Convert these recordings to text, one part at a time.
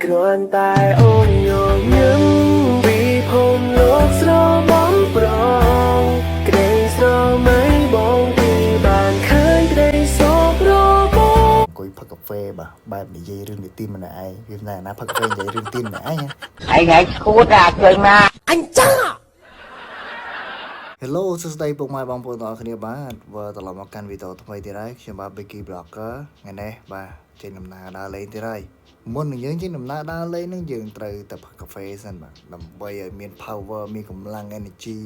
គ្រាន់តែអូនញញឹមពីភូមិលោកស្របំប្រងក្តីស្រមៃបងពីបានឃើញក្តីសោករបងអង្គុយផឹកកាហ្វេបែបនិយាយរឿងនីតិម្នាក់ឯងវាណែណាផឹកកាហ្វេនិយាយរឿងទីម្នាក់ឯងឯងឈួតអាឃើញមកអញ្ចឹង Hello សួស្តីពុកម៉ែបងប្អូនទាំងអស់គ្នាបាទវិលត្រឡប់មកកាន់វីដេអូថ្មីទៀតហើយខ្ញុំបាទ Beekee Blogger ថ្ងៃនេះបាទចេញដំណើរដើរលេងទៀតហើយមុននឹងយើងចេញដំណើរដើរលេងហ្នឹងយើងត្រូវតែផឹកកាហ្វេសិនបាទដើម្បីឲ្យមាន power មានកម្លាំង energy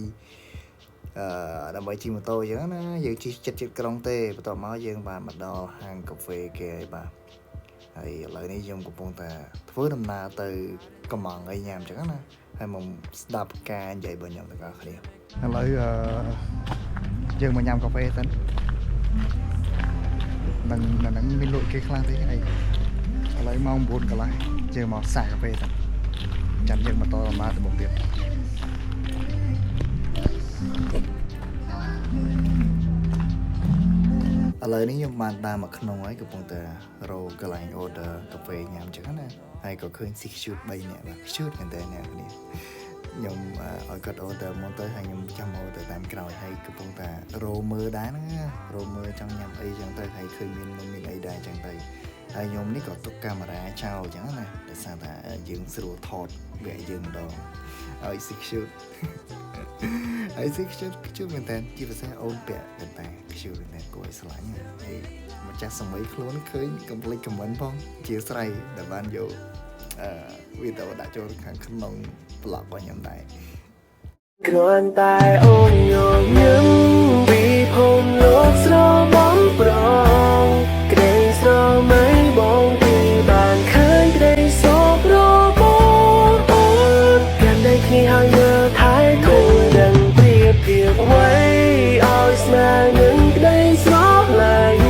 ដើម្បីជិះម៉ូតូអញ្ចឹងណាយើងជិះចិត្តក្រុងទេបន្ទាប់មកយើងបានមកដល់ហាងកាហ្វេគេហើយបាទហើយឥឡូវនេះខ្ញុំកំពុងតែធ្វើដំណើរទៅកំងអីញ៉ាំអញ្ចឹងណាហើយមកស្ដាប់ការនិយាយរបស់ខ្ញុំទាំងអស់គ្នាឥឡូវយើងមកញ៉ាំកាហ្វេសិននឹងមានលក់គេខ្លះទេហើយឥឡូវម៉ោង 9 កន្លះយើងមកសាកកាហ្វេសិនចាំយើងមកតដំណើរទៅមុខទៀតឥឡូវនេះខ្ញុំបានដើរមកក្នុងហើយកំពុងតែរកកន្លែង order កាហ្វេញ៉ាំអញ្ចឹងណាហើយក៏ឃើញ six shoot 3នាក់បាទ shoot មែនតើអ្នកនេះខ្ញុំឲ្យគាត់ order មកទៅហើយខ្ញុំចាំ order តាមក្រោយហើយកំពុងតែរោមើលដែរណារោមើលចង់ញ៉ាំអីចឹងទៅហើយឃើញមានអីដែរចឹងទៅហើយខ្ញុំនេះក៏ទុកកាមេរ៉ាចោលចឹងណាដោយសារតែយើងស្រួលថតវាយើងម្ដងឲ្យ six shoot ហើយ six shoot ជួបមែនតើជាភាសាអូនពាក់តែ shoot មែនតើគួរឲ្យស្រឡាញ់ហើយម្ចាស់សម័យខ្លួនឃើញកំភ្លេច comment ផងជាស្រ័យដែលបានយកវីដេអូដាក់ចូលខាងក្នុង blog របស់ខ្ញុំដែរគ្រាន់តែអូនញញឹមពីភូមិលោកស្របំប្រងក្តីស្រមៃបងពីបានឃើញក្តីសោករបងអូនកាន់តែគ្នាហើយមើលថែគួរដឹងប្រៀបធៀបໄว้ឲ្យស្មើនឹងក្តីស្រឡាញ់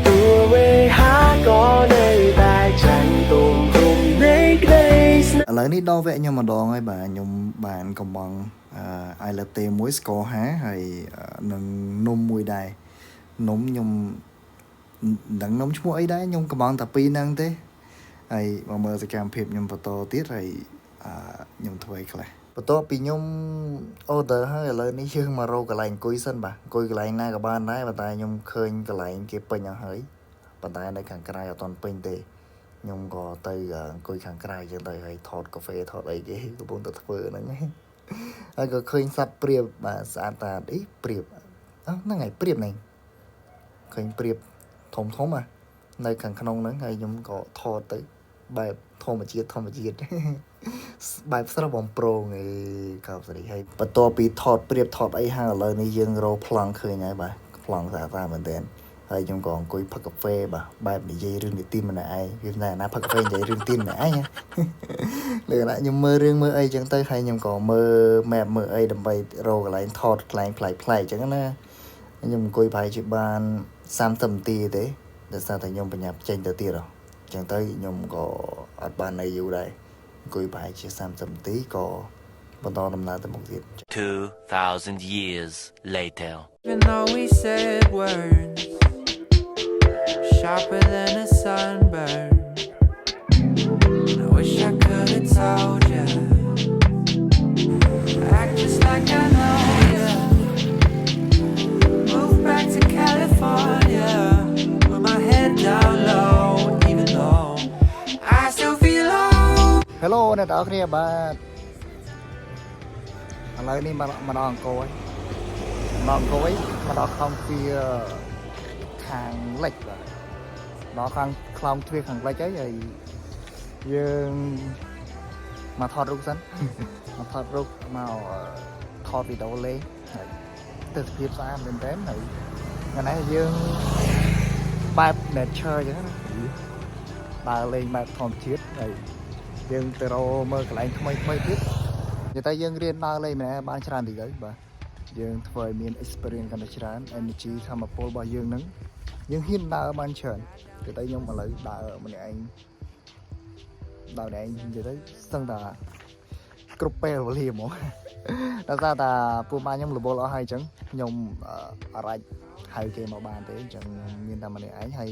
ទោះវេហាក៏នៅតែចាញ់ទុំគុំនៃក្តីស្នេហ៍ឥឡូវនេះដល់វគ្គខ្ញុំម្ដងហើយបាទខ្ញុំបានកំងអាយឡាតេមួយស្ករ5ហើយនឹងនំមួយដែរនំខ្ញុំមិនដឹងនំឈ្មោះអីដែរខ្ញុំកំងតែពីរហ្នឹងទេហើយមកមើលសកម្មភាពខ្ញុំបន្តទៀតហើយខ្ញុំធ្វើអីខ្លះបន្ទាប់ពីខ្ញុំ order ហើយឥឡូវនេះយើងមករកកន្លែងអង្គុយសិនបាទអង្គុយកន្លែងណាក៏បានដែរប៉ុន្តែខ្ញុំឃើញកន្លែងគេពេញអស់ហើយប៉ុន្តែនៅខាងក្រៅអត់ទាន់ពេញទេខ្ញុំក៏ទៅអង្គុយខាងក្រៅចឹងទៅហើយថតកាហ្វេថតអីគេកំពុងតែធ្វើហ្នឹងហើយក៏ឃើញសត្វព្រាបបាទស្អាតតាអីព្រាបហ្នឹងហើយព្រាបហ្នឹងឃើញព្រាបធំនៅខាងក្នុងហ្នឹងហើយខ្ញុំក៏ថតទៅបែបធម្មជាតិបែបស្រស់បំប្រងឯកោបស្រីហើយបន្ទាប់ពីថតព្រាបថតអីហើយឥឡូវនេះយើងរកប្លង់ឃើញហើយបាទប្លង់ស្អាតតាមែនទែនហើយខ្ញុំក៏អង្គុយផឹកកាហ្វេបាទបែបនិយាយរឿងនីតិម្នាក់ឯងវាណែណាផឹកកាហ្វេនិយាយរឿងទីម្នាក់ឯងលើណាខ្ញុំមើលរឿងមើលអីចឹងទៅហើយខ្ញុំក៏មើល map មើលអីដើម្បីរកកន្លែងថតកន្លែងប្លែកចឹងណាខ្ញុំអង្គុយប្រហែលជាបាន30 នាទីទេដោយសារតែខ្ញុំបញ្ញាប់ចេញទៅទៀតចឹងទៅខ្ញុំក៏អត់បាននៅយូរដែរអង្គុយប្រហែលជា30 នាទីក៏បន្តដំណើរទៅមុខទៀត 2,000 years later Even though we said words sharper than a sunburn I wish I could have told you act just like I know you move back to California with my head down low even though I still feel low Hello អ្នកទាំងអស់គ្នាបាទឥឡូវនេះមកដល់អង្គរហើយមកដល់ខំទ្វារខាងលិចបាទដល់ខាងខ្លោងទ្វារខាងលិចហើយយើងមកថតរូបសិនមកថតរូបមកថតវីដេអូលេងហើយទិដ្ឋភាពស្អាតមែនទែនហើយថ្ងៃនេះយើងបែប nature អញ្ចឹងណាដើរលេងបែបធម្មជាតិហើយយើងទៅរកមើលកន្លែងថ្មីទៀតនិយាយតែយើងរៀនដើរលេងមិនបានច្រើនទីទៅបាទយើងធ្វើឲ្យមាន experience កាន់តែច្រើន energy ធម្មពលរបស់យើងហ្នឹងយើងហ៊ានដើរបានច្រើនទៅតែខ្ញុំឥឡូវដើរម្នាក់ឯងនិយាយទៅស្ទឹងតែគ្រប់ពេលវេលាហ្មងដោយសារតែពួកម៉ាខ្ញុំរវល់អស់ហើយអញ្ចឹងខ្ញុំអាចហៅគេមកបានទេអញ្ចឹងមានតែម្នាក់ឯងហើយ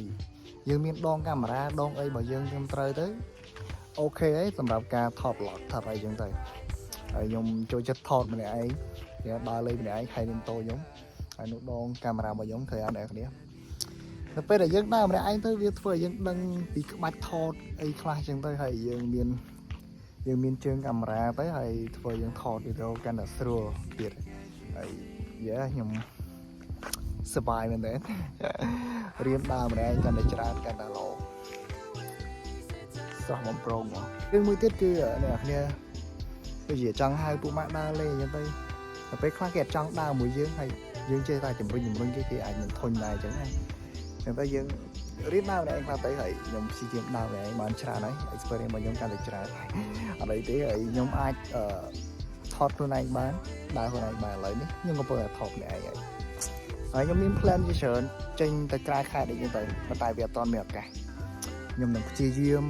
យើងមានដងកាមេរ៉ាដងអីរបស់យើងត្រឹមត្រូវទៅ អូខេហើយសម្រាប់ការថត vlog ថតអីចឹងទៅហើយខ្ញុំចូលចិត្តថតម្នាក់ឯងខ្ញុំដើរលេងម្នាក់ឯងហើយនឹងតោខ្ញុំហើយនោះដងកាមេរ៉ារបស់ខ្ញុំឃើញអត់អ្នកគ្នានៅពេលដែលយើងដើរម្នាក់ឯងទៅវាធ្វើឲ្យយើងដឹងពីក្បាច់ថតអីខ្លះចឹងទៅហើយយើងមានជើងកាមេរ៉ាទៅហើយធ្វើយើងថតវីដេអូកាន់តែស្រួលទៀតហើយខ្ញុំសប្បាយមែនទេរៀនដើរម្នាក់ឯងកាន់តែច្រើនកាន់តែល្អស្រស់បំប្រងមករឿងមួយទៀតគឺអ្នកគ្នាដូចជាចង់ហៅពួកម៉ាក់ដើរលេងចឹងទៅតែពេលខ្លះគេអត់ចង់ដើរមួយយើងហើយយើងចេះតែជំរុញគេអាចនឹងធុញដែរចឹងណាចឹងទៅយើងរៀនដើរម្នាក់ឯងខ្លះទៅហើយខ្ញុំព្យាយាមដើរម្នាក់ឯងបានច្រើនហើយ experience របស់ខ្ញុំកាន់តែច្រើនអត់អីទេហើយខ្ញុំអាចថតខ្លួនឯងបានដើរខ្លួនឯងបានឥឡូវនេះខ្ញុំក៏ពើថតម្នាក់ឯងហើយខ្ញុំមាន plan ជាច្រើនចេញទៅក្រៅខេត្តអីចឹងទៅប៉ុន្តែវាអត់ទាន់មានឱកាសខ្ញុំនឹងព្យាយាម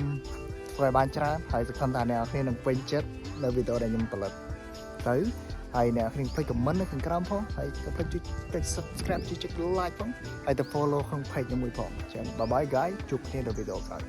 ធ្វើឲ្យបានច្រើនហើយសង្ឃឹមថាអ្នកនរគ្នានឹងពេញចិត្តនៅវីដេអូដែលខ្ញុំផលិតទៅហើយអ្នកនរគ្នាភ្លេច comment នៅខាងក្រោមផងហើយក៏ភ្លេចចុច subscribe ចុច like ផងហើយទៅ follow ក្នុង page ខ្ញុំមួយផងចឹង bye bye guys ជួបគ្នានៅវីដេអូក្រោយ